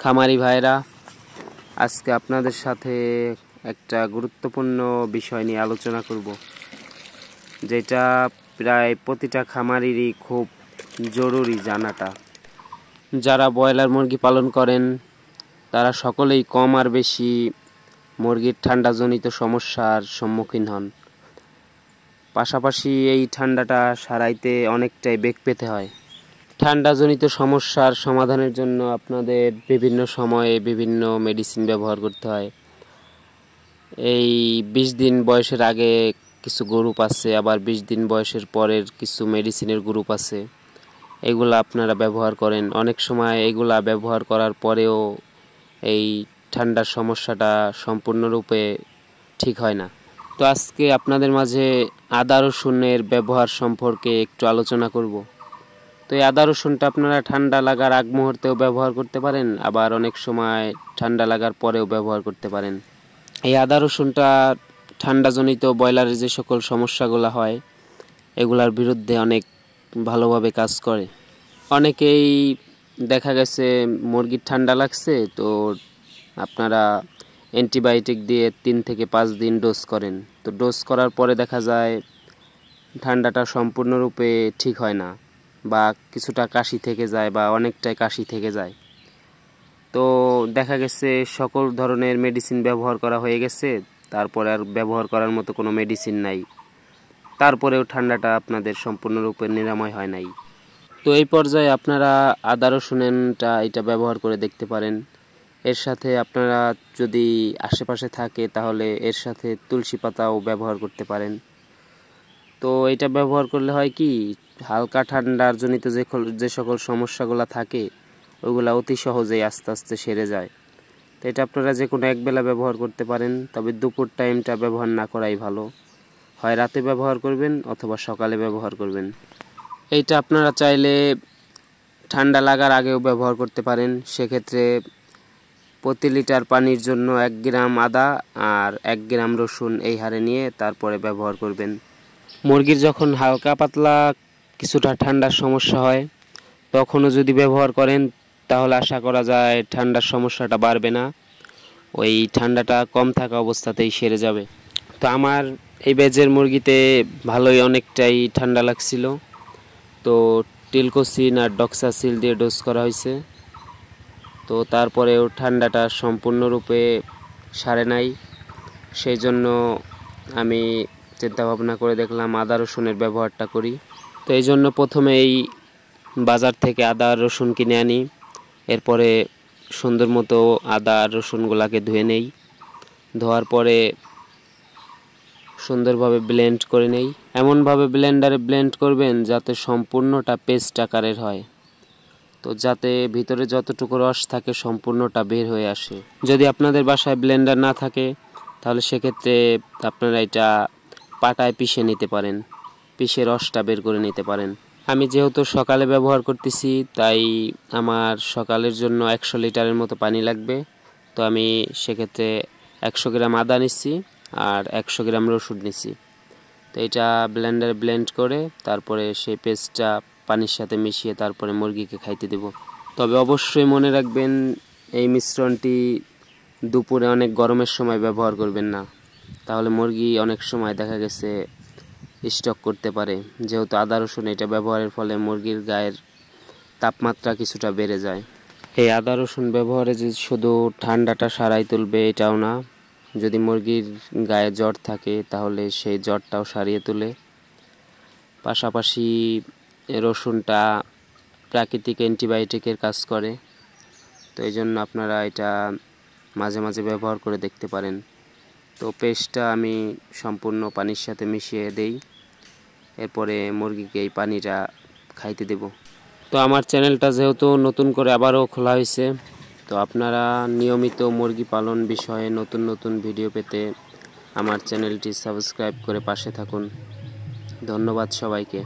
খামারি ভাইরা, আজকে আপনাদের সাথে একটা গুরুত্বপূর্ণ বিষয় নিয়ে আলোচনা করব, যেটা প্রায় প্রতিটা খামারিরই খুব জরুরি জানাটা। যারা ব্রয়লার মুরগি পালন করেন তারা সকলেই কম আর বেশি মুরগির ঠান্ডাজনিত সমস্যার সম্মুখীন হন। পাশাপাশি এই ঠান্ডাটা সারাইতে অনেকটাই বেগ পেতে হয়। ঠান্ডাজনিত সমস্যার সমাধানের জন্য আপনাদের বিভিন্ন সময়ে বিভিন্ন মেডিসিন ব্যবহার করতে হয়। এই 20 দিন বয়সের আগে কিছু গ্রুপ আছে, আবার 20 দিন বয়সের পরের কিছু মেডিসিনের গ্রুপ আছে। এগুলা আপনারা ব্যবহার করেন। অনেক সময় এগুলা ব্যবহার করার পরেও এই ঠান্ডার সমস্যাটা সম্পূর্ণরূপে ঠিক হয় না। তো আজকে আপনাদের মাঝে আদা রসুনের ব্যবহার সম্পর্কে একটু আলোচনা করব। তো এই আদা রসুনটা আপনারা ঠান্ডা লাগার আগ মুহূর্তেও ব্যবহার করতে পারেন, আবার অনেক সময় ঠান্ডা লাগার পরেও ব্যবহার করতে পারেন। এই আদা রসুনটা ঠান্ডাজনিত ব্রয়লারের যে সকল সমস্যাগুলো হয় এগুলার বিরুদ্ধে অনেক ভালোভাবে কাজ করে। অনেকেই দেখা গেছে মুরগির ঠান্ডা লাগছে, তো আপনারা অ্যান্টিবায়োটিক দিয়ে 3 থেকে 5 দিন ডোজ করেন। তো ডোজ করার পরে দেখা যায় ঠান্ডাটা সম্পূর্ণরূপে ঠিক হয় না, বা কিছুটা কাশি থেকে যায়, বা অনেকটাই কাশি থেকে যায়। তো দেখা গেছে সকল ধরনের মেডিসিন ব্যবহার করা হয়ে গেছে, তারপরে আর ব্যবহার করার মতো কোনো মেডিসিন নাই, তারপরেও ঠান্ডাটা আপনাদের সম্পূর্ণরূপে নিরাময় হয় নাই। তো এই পর্যায়ে আপনারা আদা রসুনটা এটা ব্যবহার করে দেখতে পারেন। এর সাথে আপনারা যদি আশেপাশে থাকে তাহলে এর সাথে তুলসী পাতাও ব্যবহার করতে পারেন। তো এটা ব্যবহার করলে হয় কি, হালকা ঠান্ডার জনিত যে সকল সমস্যাগুলো থাকে ওইগুলো অতি সহজেই আস্তে আস্তে সেরে যায়। তো এটা আপনারা যে কোনো একবেলা ব্যবহার করতে পারেন, তবে দুপুর টাইমটা ব্যবহার না করাই ভালো। হয় রাতে ব্যবহার করবেন অথবা সকালে ব্যবহার করবেন। এইটা আপনারা চাইলে ঠান্ডা লাগার আগেও ব্যবহার করতে পারেন। সেক্ষেত্রে প্রতি লিটার পানির জন্য 1 গ্রাম আদা আর 1 গ্রাম রসুন এই হারে নিয়ে তারপরে ব্যবহার করবেন। মুরগির যখন হালকা পাতলা কিছুটা ঠান্ডার সমস্যা হয় তখনও যদি ব্যবহার করেন তাহলে আশা করা যায় ঠান্ডার সমস্যাটা বাড়বে না, ওই ঠান্ডাটা কম থাকা অবস্থাতেই সেরে যাবে। তো আমার এই ব্যাচের মুরগিতে ভালোই অনেকটাই ঠান্ডা লাগছিল, তো টিলকোসিন আর ডক্সাসিল দিয়ে ডোজ করা হয়েছে। তো তারপরেও ঠান্ডাটা সম্পূর্ণরূপে সারে নাই। সেই জন্য আমি চিন্তা ভাবনা করে দেখলাম আদা রসুনের ব্যবহারটা করি। তো এই জন্য প্রথমেই বাজার থেকে আদা রসুন কিনে আনি, এরপরে সুন্দর মতো আদা রসুনগুলাকে ধুয়ে নেই। ধোয়ার পরে সুন্দরভাবে ব্লেন্ড করে নেই। এমনভাবে ব্লেন্ডারে ব্লেন্ড করবেন যাতে সম্পূর্ণটা পেস্ট আকারের হয়, তো যাতে ভিতরে যতটুকু রস থাকে সম্পূর্ণটা বের হয়ে আসে। যদি আপনাদের বাসায় ব্লেন্ডার না থাকে তাহলে সেক্ষেত্রে আপনারা এটা পাটায় পিষে নিতে পারেন, পিষে রসটা বের করে নিতে পারেন। আমি যেহেতু সকালে ব্যবহার করতেছি তাই আমার সকালের জন্য 100 লিটারের মতো পানি লাগবে। তো আমি সেক্ষেত্রে 100 গ্রাম আদা নিচ্ছি আর 100 গ্রাম রসুন নিচ্ছি। তো এটা ব্লেন্ডারে ব্লেন্ড করে তারপরে সেই পেস্টটা পানির সাথে মিশিয়ে তারপরে মুরগিকে খাইতে দেব। তবে অবশ্যই মনে রাখবেন এই মিশ্রণটি দুপুরে অনেক গরমের সময় ব্যবহার করবেন না, তাহলে মুরগি অনেক সময় দেখা গেছে স্ট্রোক করতে পারে। যেহেতু আদা রসুন এটা ব্যবহারের ফলে মুরগির গায়ের তাপমাত্রা কিছুটা বেড়ে যায়। এই আদা রসুন ব্যবহারে যে শুধু ঠান্ডাটা সারাই তুলবে এটাও না, যদি মুরগির গায়ে জ্বর থাকে তাহলে সেই জ্বরটাও সারিয়ে তোলে। পাশাপাশি রসুনটা প্রাকৃতিক অ্যান্টিবায়োটিকের কাজ করে। তো এই জন্য আপনারা এটা মাঝে মাঝে ব্যবহার করে দেখতে পারেন। তো পেস্টটা আমি সম্পূর্ণ পানির সাথে মিশিয়ে দেই, এরপরে মুরগিকে এই পানিটা খাইতে দেব। তো আমার চ্যানেলটা যেহেতু নতুন করে আবারও খোলা হয়েছে, তো আপনারা নিয়মিত মুরগি পালন বিষয়ে নতুন নতুন ভিডিও পেতে আমার চ্যানেলটি সাবস্ক্রাইব করে পাশে থাকুন। ধন্যবাদ সবাইকে।